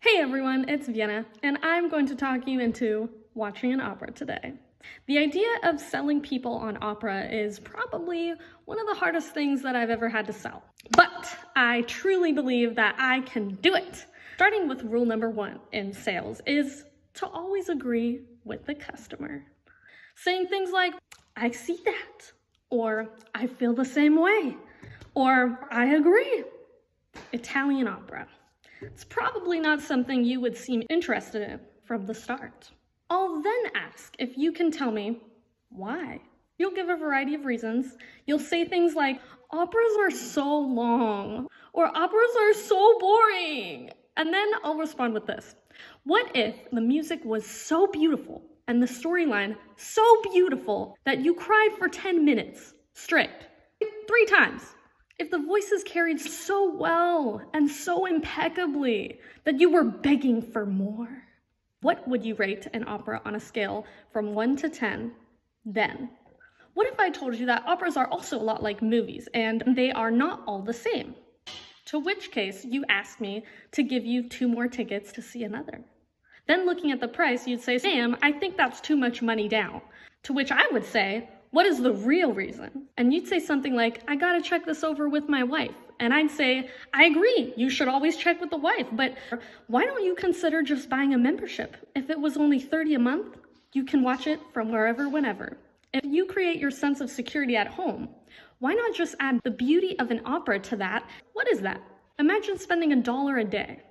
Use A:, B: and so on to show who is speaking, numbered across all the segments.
A: Hey everyone, it's Vienna, and I'm going to talk you into watching an opera today. The idea of selling people on opera is probably one of the hardest things that I've ever had to sell. But I truly believe that I can do it. Starting with rule number 1 in sales is to always agree with the customer. Saying things like, I see that, or I feel the same way, or I agree. Italian opera. It's probably not something you would seem interested in from the start. I'll then ask if you can tell me why. You'll give a variety of reasons. You'll say things like, operas are so long, or operas are so boring. And then I'll respond with this. What if the music was so beautiful and the storyline so beautiful that you cried for 10 minutes straight, 3 times? If the voices carried so well and so impeccably that you were begging for more, what would you rate an opera on a scale from 1 to 10 then? What if I told you that operas are also a lot like movies and they are not all the same? To which case you ask me to give you 2 more tickets to see another. Then looking at the price, you'd say, Sam, I think that's too much money down. To which I would say, what is the real reason? And you'd say something like, I gotta check this over with my wife. And I'd say, I agree, you should always check with the wife, but why don't you consider just buying a membership? If it was only $30 a month, you can watch it from wherever, whenever. If you create your sense of security at home, why not just add the beauty of an opera to that? What is that? Imagine spending $1 a day.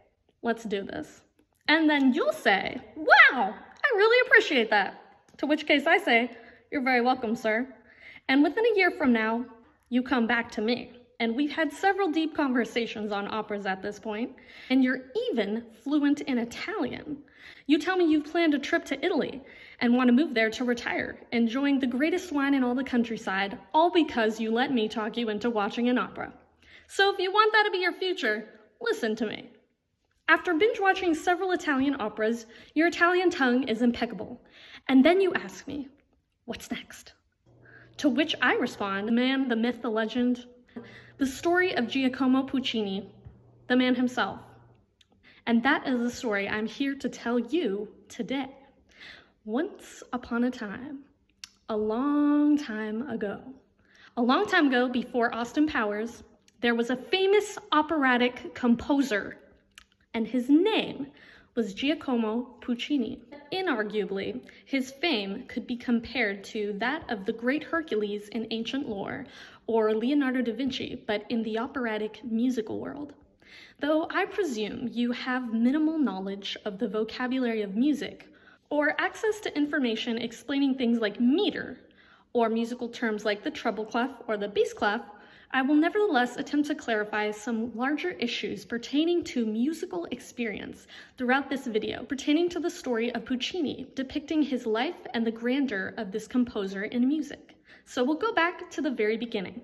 A: Let's do this. And then you'll say, wow, I really appreciate that. To which case I say, you're very welcome, sir. And within a year from now, you come back to me. And we've had several deep conversations on operas at this point, and you're even fluent in Italian. You tell me you've planned a trip to Italy and want to move there to retire, enjoying the greatest wine in all the countryside, all because you let me talk you into watching an opera. So if you want that to be your future, listen to me. After binge watching several Italian operas, your Italian tongue is impeccable. And then you ask me, what's next? To which I respond, the man, the myth, the legend, the story of Giacomo Puccini, the man himself. And that is the story I'm here to tell you today. Once upon a time, a long time ago before Austin Powers, there was a famous operatic composer, and his name was Giacomo Puccini. Inarguably, his fame could be compared to that of the great Hercules in ancient lore, or Leonardo da Vinci, but in the operatic musical world. Though I presume you have minimal knowledge of the vocabulary of music, or access to information explaining things like meter, or musical terms like the treble clef or the bass clef, I will nevertheless attempt to clarify some larger issues pertaining to musical experience throughout this video, pertaining to the story of Puccini, depicting his life and the grandeur of this composer in music. So we'll go back to the very beginning,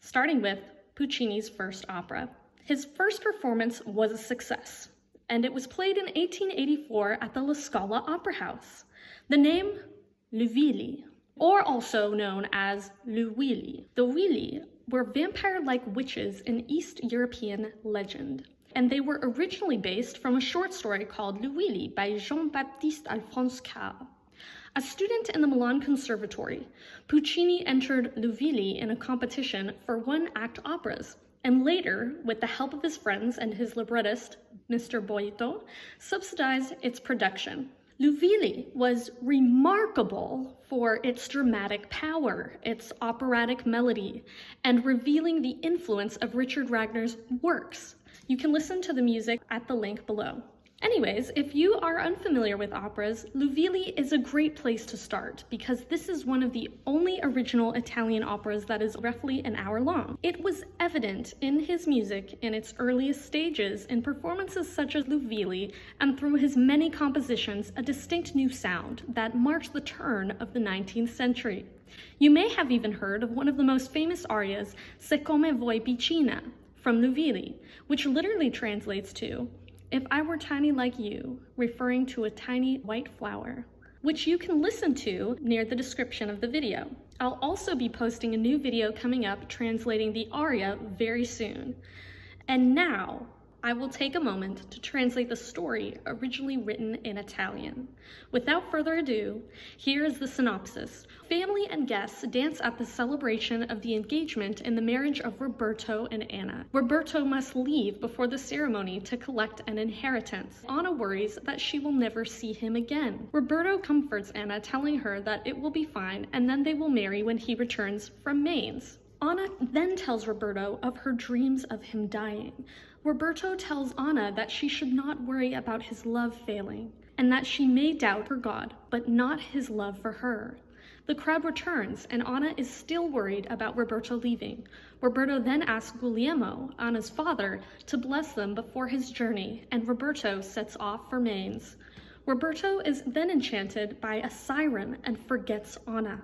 A: starting with Puccini's first opera. His first performance was a success, and it was played in 1884 at the La Scala Opera House. The name, Le Villi, or also known as Le Villi. The Villi were vampire-like witches in East European legend, and they were originally based from a short story called Le Villi by Jean-Baptiste Alphonse Karr. A student in the Milan Conservatory, Puccini entered Le Villi in a competition for one-act operas, and later, with the help of his friends and his librettist, Mr. Boito, subsidized its production. Le Villi was remarkable for its dramatic power, its operatic melody, and revealing the influence of Richard Wagner's works. You can listen to the music at the link below. Anyways, if you are unfamiliar with operas, Le Villi is a great place to start because this is one of the only original Italian operas that is roughly an hour long. It was evident in his music in its earliest stages in performances such as Le Villi, and through his many compositions, a distinct new sound that marked the turn of the 19th century. You may have even heard of one of the most famous arias, Se Come Voi Piccina, from Le Villi, which literally translates to, if I were tiny like you, referring to a tiny white flower, which you can listen to near the description of the video. I'll also be posting a new video coming up translating the aria very soon. And now, I will take a moment to translate the story originally written in Italian. Without further ado, here is the synopsis. Family and guests dance at the celebration of the engagement and the marriage of Roberto and Anna. Roberto must leave before the ceremony to collect an inheritance. Anna worries that she will never see him again. Roberto comforts Anna, telling her that it will be fine and then they will marry when he returns from Mainz. Anna then tells Roberto of her dreams of him dying. Roberto tells Anna that she should not worry about his love failing, and that she may doubt her God, but not his love for her. The crowd returns, and Anna is still worried about Roberto leaving. Roberto then asks Guglielmo, Anna's father, to bless them before his journey, and Roberto sets off for Mainz. Roberto is then enchanted by a siren and forgets Anna.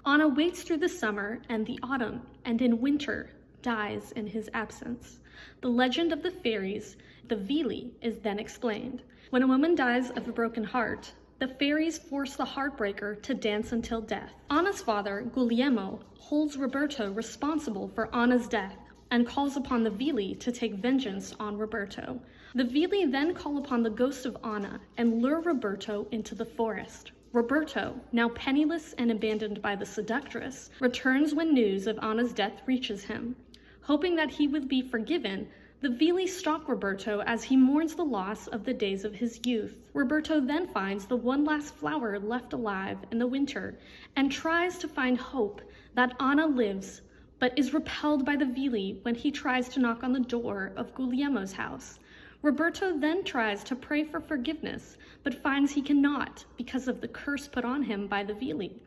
A: Anna waits through the summer and the autumn, and in winter dies in his absence. The legend of the fairies, the Villi, is then explained. When a woman dies of a broken heart, the fairies force the heartbreaker to dance until death. Anna's father, Guglielmo, holds Roberto responsible for Anna's death and calls upon the Villi to take vengeance on Roberto. The Villi then call upon the ghost of Anna and lure Roberto into the forest. Roberto, now penniless and abandoned by the seductress, returns when news of Anna's death reaches him. Hoping that he would be forgiven, the Villi stalk Roberto as he mourns the loss of the days of his youth. Roberto then finds the one last flower left alive in the winter and tries to find hope that Anna lives, but is repelled by the Villi when he tries to knock on the door of Guglielmo's house. Roberto then tries to pray for forgiveness, but finds he cannot because of the curse put on him by the Villi.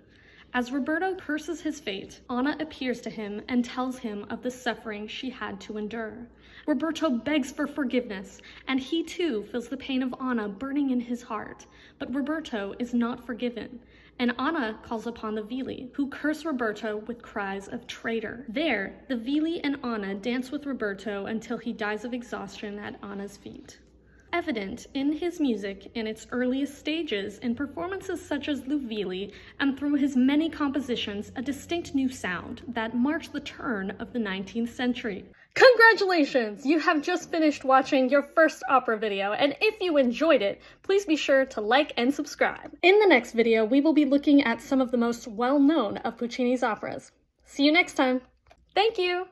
A: As Roberto curses his fate, Anna appears to him and tells him of the suffering she had to endure. Roberto begs for forgiveness, and he too feels the pain of Anna burning in his heart, but Roberto is not forgiven, and Anna calls upon the Villi, who curse Roberto with cries of traitor. There, the Villi and Anna dance with Roberto until he dies of exhaustion at Anna's feet. Evident in his music in its earliest stages, in performances such as Le Villi, and through his many compositions, a distinct new sound that marked the turn of the 19th century. Congratulations! You have just finished watching your first opera video, and if you enjoyed it, please be sure to like and subscribe. In the next video, we will be looking at some of the most well-known of Puccini's operas. See you next time! Thank you!